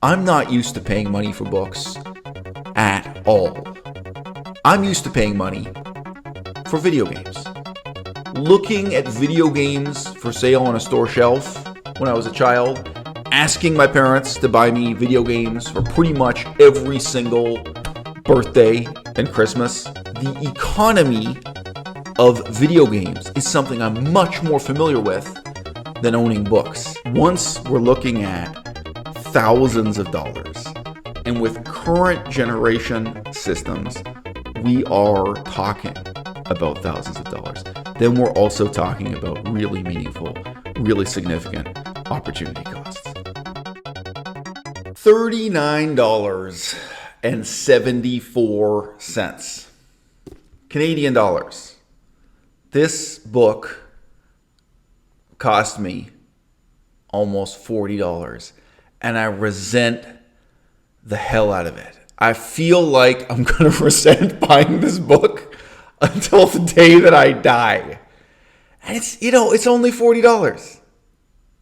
I'm not used to paying money for books at all. I'm used to paying money for video games. Looking at video games for sale on a store shelf when I was a child, asking my parents to buy me video games for pretty much every single birthday and Christmas. The economy of video games is something I'm much more familiar with than owning books. Once we're looking at thousands of dollars, and with current generation systems, we are talking about thousands of dollars. Then we're also talking about really meaningful, really significant opportunity costs. $39.74 Canadian dollars. This book cost me almost $40, and I resent the hell out of it. I feel like I'm going to resent buying this book until the day that I die. And it's only $40.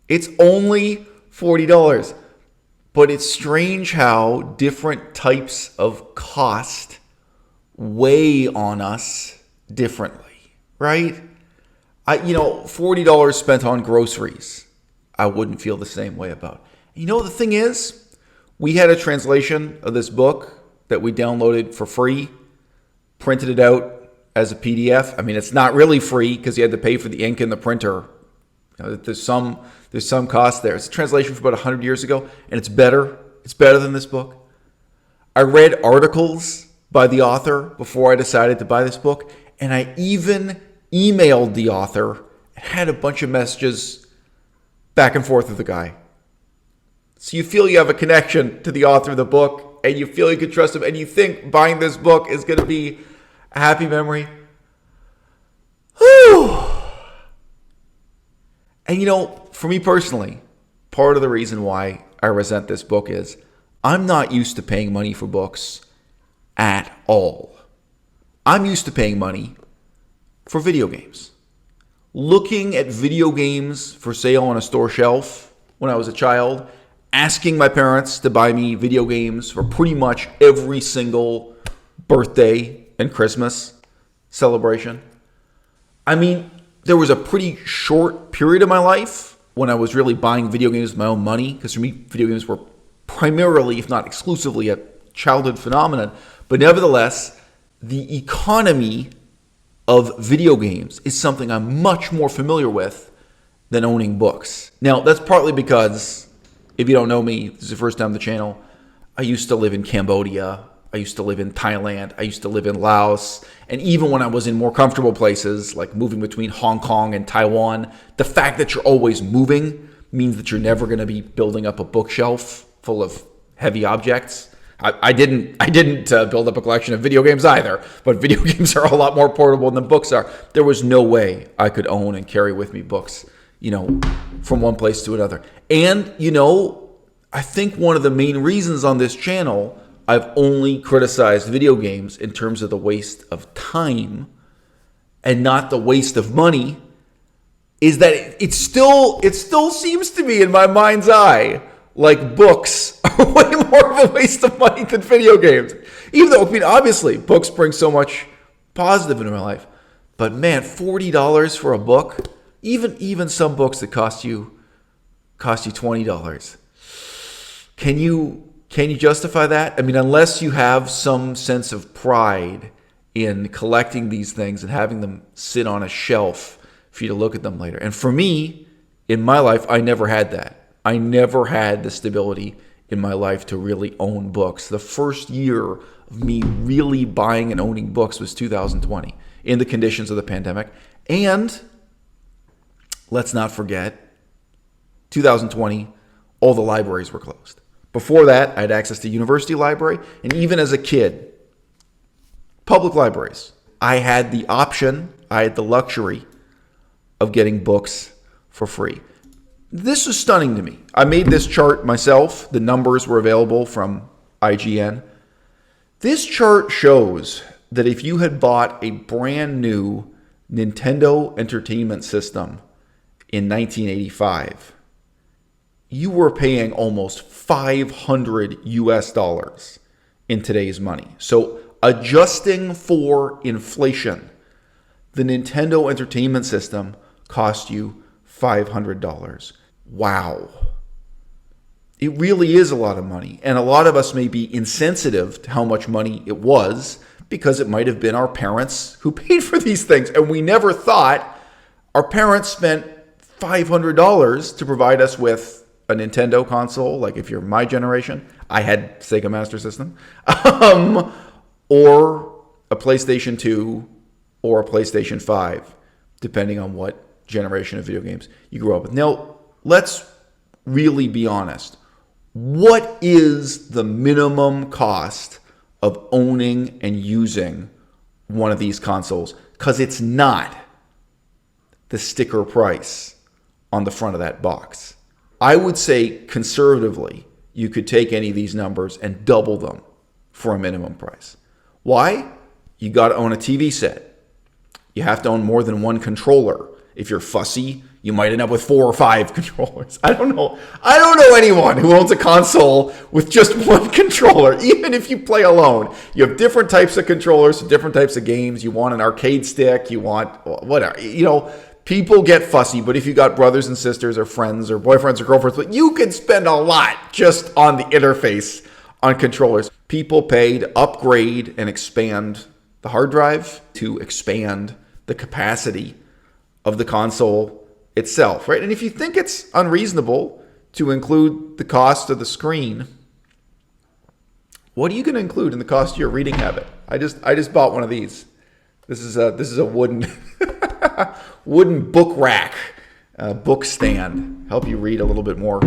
It's only $40. But it's strange how different types of cost weigh on us differently, right? $40 spent on groceries, I wouldn't feel the same way about. The thing is, we had a translation of this book that we downloaded for free, printed it out as a PDF. I mean, it's not really free because you had to pay for the ink and the printer. There's some cost there. It's a translation from about 100 years ago, and it's better. It's better than this book. I read articles by the author before I decided to buy this book, and I even emailed the author and had a bunch of messages back and forth with the guy. So you feel you have a connection to the author of the book, and you feel you can trust him, and you think buying this book is going to be a happy memory. Whew. And for me personally, part of the reason why I resent this book is I'm not used to paying money for books at all. I'm used to paying money for video games. Looking at video games for sale on a store shelf when I was a child, asking my parents to buy me video games for pretty much every single birthday and Christmas celebration. I mean, there was a pretty short period of my life when I was really buying video games with my own money, because for me, video games were primarily, if not exclusively, a childhood phenomenon. But nevertheless, the economy of video games is something I'm much more familiar with than owning books. Now, that's partly because, if you don't know me, this is the first time on the channel, I used to live in Cambodia. I used to live in Thailand. I used to live in Laos. And even when I was in more comfortable places, like moving between Hong Kong and Taiwan, the fact that you're always moving means that you're never going to be building up a bookshelf full of heavy objects. I didn't build up a collection of video games either, but video games are a lot more portable than books are. There was no way I could own and carry with me books, from one place to another. And, I think one of the main reasons on this channel I've only criticized video games in terms of the waste of time and not the waste of money is that it still seems to me in my mind's eye like books are way more of a waste of money than video games. Even though, obviously, books bring so much positive into my life. But man, $40 for a book, even some books that cost you $20. Can you justify that? I mean, unless you have some sense of pride in collecting these things and having them sit on a shelf for you to look at them later. And for me, in my life, I never had that. I never had the stability in my life to really own books. The first year of me really buying and owning books was 2020 in the conditions of the pandemic. And let's not forget, 2020, all the libraries were closed. Before that, I had access to university library, and even as a kid, public libraries. I had the luxury of getting books for free. This is stunning to me. I made this chart myself. The numbers were available from IGN. This chart shows that if you had bought a brand new Nintendo Entertainment System in 1985, you were paying almost 500 US dollars in today's money. So adjusting for inflation, the Nintendo Entertainment System cost you $500. Wow. It really is a lot of money. And a lot of us may be insensitive to how much money it was because it might have been our parents who paid for these things. And we never thought our parents spent $500 to provide us with a Nintendo console. Like if you're my generation, I had Sega Master System, or a PlayStation 2 or a PlayStation 5, depending on what generation of video games you grew up with. Now, let's really be honest. What is the minimum cost of owning and using one of these consoles? Because it's not the sticker price on the front of that box. I would say conservatively, you could take any of these numbers and double them for a minimum price. Why? You got to own a TV set. You have to own more than one controller. If you're fussy, you might end up with 4 or 5 controllers. I don't know anyone who owns a console with just one controller, even if you play alone. You have different types of controllers, different types of games. You want an arcade stick, you want whatever. People get fussy, but if you got brothers and sisters or friends or boyfriends or girlfriends, you can spend a lot just on the interface on controllers. People pay to upgrade and expand the hard drive, to expand the capacity of the console itself, right? And if you think it's unreasonable to include the cost of the screen, what are you going to include in the cost of your reading habit? I just bought one of these. This is a wooden wooden book rack, book stand. Help you read a little bit more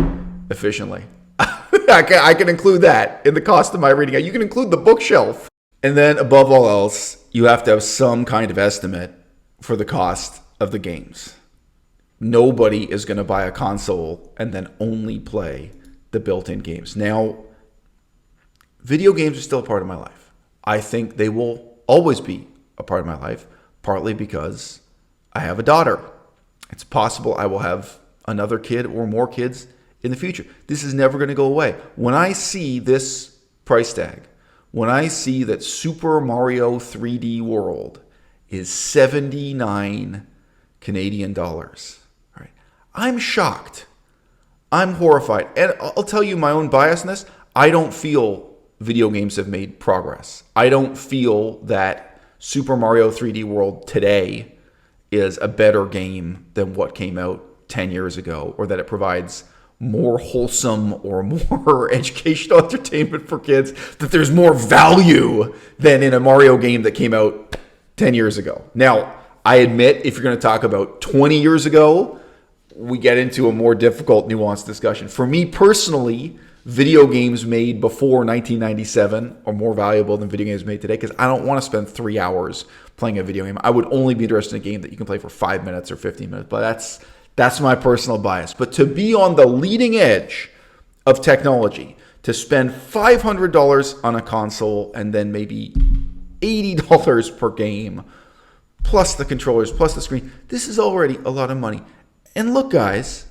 efficiently. I can include that in the cost of my reading. You can include the bookshelf. And then above all else, you have to have some kind of estimate for the cost of the games. Nobody is going to buy a console and then only play the built-in games. Now, video games are still a part of my life. I think they will always be a part of my life, partly because I have a daughter. It's possible I will have another kid or more kids in the future. This is never going to go away. When I see this price tag, when I see that Super Mario 3D World is 79 Canadian dollars, right? I'm shocked. I'm horrified. And I'll tell you my own biasness. I don't feel video games have made progress. I don't feel that Super Mario 3D World today is a better game than what came out 10 years ago, or that it provides more wholesome or more educational entertainment for kids, that there's more value than in a Mario game that came out 10 years ago. Now, I admit, if you're going to talk about 20 years ago, we get into a more difficult, nuanced discussion. For me personally, video games made before 1997 are more valuable than video games made today, because I don't want to spend 3 hours playing a video game. I would only be interested in a game that you can play for 5 minutes or 15 minutes, but that's my personal bias. But to be on the leading edge of technology, to spend $500 on a console and then maybe $80 per game, plus the controllers, plus the screen, this is already a lot of money. And look, guys,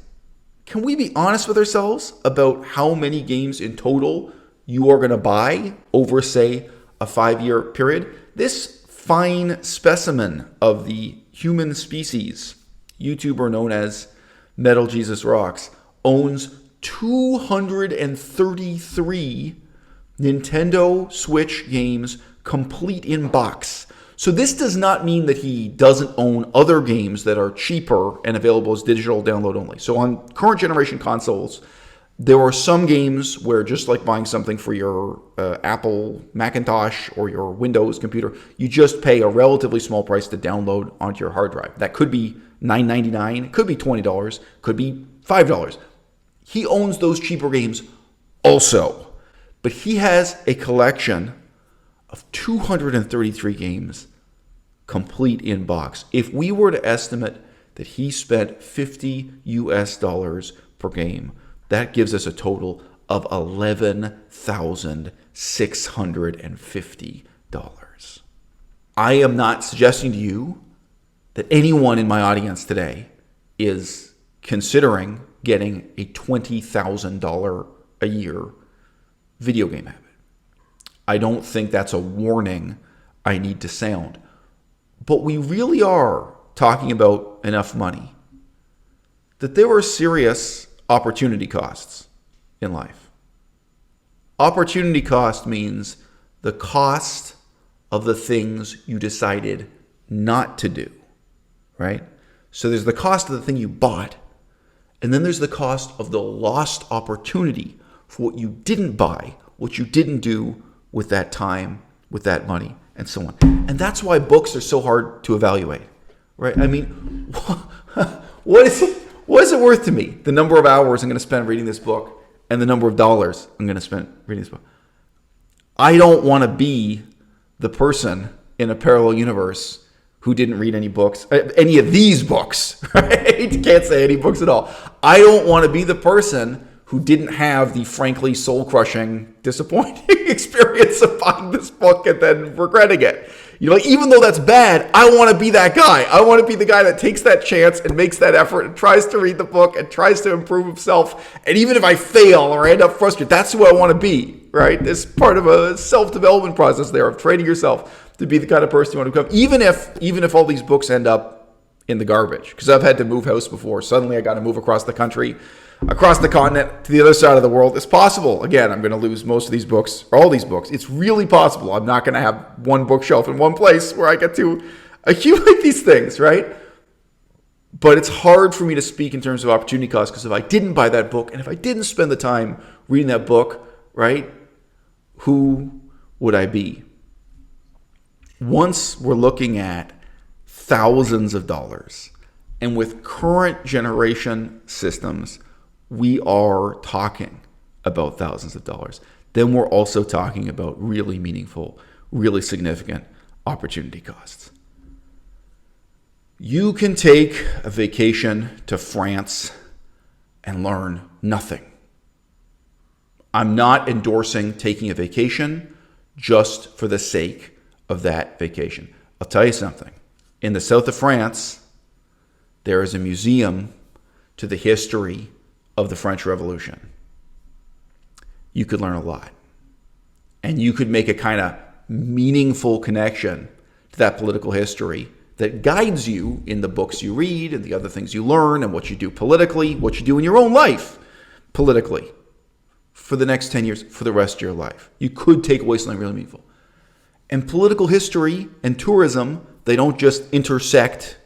can we be honest with ourselves about how many games in total you are going to buy over, say, a 5-year period? This fine specimen of the human species, YouTuber known as Metal Jesus Rocks, owns 233 Nintendo Switch games complete in box. So this does not mean that he doesn't own other games that are cheaper and available as digital download only. So on current generation consoles, there are some games where, just like buying something for your Apple Macintosh or your Windows computer, you just pay a relatively small price to download onto your hard drive. That could be $9.99, could be $20, could be $5. He owns those cheaper games also. But he has a collection of 233 games complete in box. If we were to estimate that he spent $50 US per game, that gives us a total of $11,650. I am not suggesting to you that anyone in my audience today is considering getting a $20,000 a year video game habit. I don't think that's a warning I need to sound. But we really are talking about enough money that there are serious opportunity costs in life. Opportunity cost means the cost of the things you decided not to do, right? So there's the cost of the thing you bought, and then there's the cost of the lost opportunity for what you didn't buy, what you didn't do with that time, with that money, and so on. And that's why books are so hard to evaluate, right? I mean, what is it worth to me, the number of hours I'm going to spend reading this book and the number of dollars I'm going to spend reading this book? I don't want to be the person in a parallel universe who didn't read any books, any of these books, right? Can't say any books at all. I don't want to be the person who didn't have the frankly soul-crushing, disappointing experience of buying this book and then regretting it. You know, even though that's bad, I want to be that guy. I want to be the guy that takes that chance and makes that effort and tries to read the book and tries to improve himself. And even if I fail or I end up frustrated, that's who I want to be, right? It's part of a self-development process there of training yourself to be the kind of person you want to become. Even if all these books end up in the garbage, because I've had to move house before. Suddenly I got to move across the country, across the continent to the other side of the world. It's possible. Again, I'm going to lose most of these books, or all these books. It's really possible. I'm not going to have one bookshelf in one place where I get to accumulate these things, right? But it's hard for me to speak in terms of opportunity cost, because if I didn't buy that book and if I didn't spend the time reading that book, right, who would I be? Once we're looking at thousands of dollars, and with current generation systems, we are talking about thousands of dollars, then we're also talking about really meaningful, really significant opportunity costs. You can take a vacation to France and learn nothing. I'm not endorsing taking a vacation just for the sake of that vacation. I'll tell you something. In the south of France, there is a museum to the history of the French Revolution. You could learn a lot. And you could make a kind of meaningful connection to that political history that guides you in the books you read and the other things you learn and what you do politically, what you do in your own life politically for the next 10 years, for the rest of your life. You could take away something really meaningful. And political history and tourism, they don't just intersect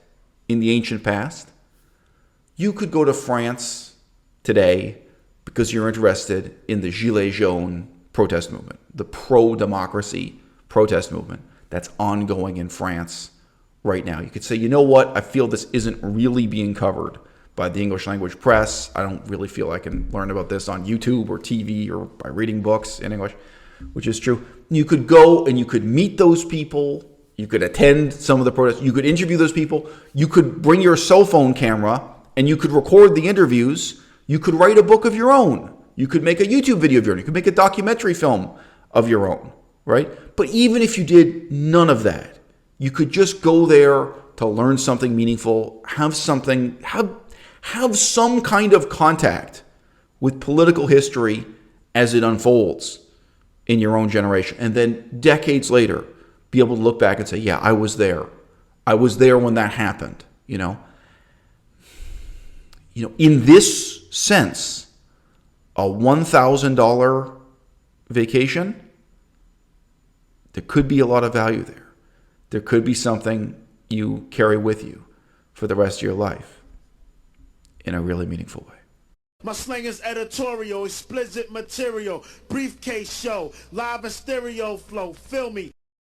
in the ancient past. You could go to France today because you're interested in the Gilets jaunes protest movement, the pro-democracy protest movement that's ongoing in France right now. You could say, you know what, I feel this isn't really being covered by the English language press. I don't really feel I can learn about this on YouTube or TV or by reading books in English, which is true. You could go and you could meet those people. You could attend some of the protests. You could interview those people. You could bring your cell phone camera and you could record the interviews. You could write a book of your own. You could make a YouTube video of your own. You could make a documentary film of your own, right? But even if you did none of that, you could just go there to learn something meaningful, have some kind of contact with political history as it unfolds in your own generation. And then decades later, be able to look back and say, yeah, I was there. I was there when that happened, you know. In this sense, a $1,000 vacation, there could be a lot of value there. There could be something you carry with you for the rest of your life in a really meaningful way. My slang is editorial, explicit material, briefcase show, live and stereo flow, feel me.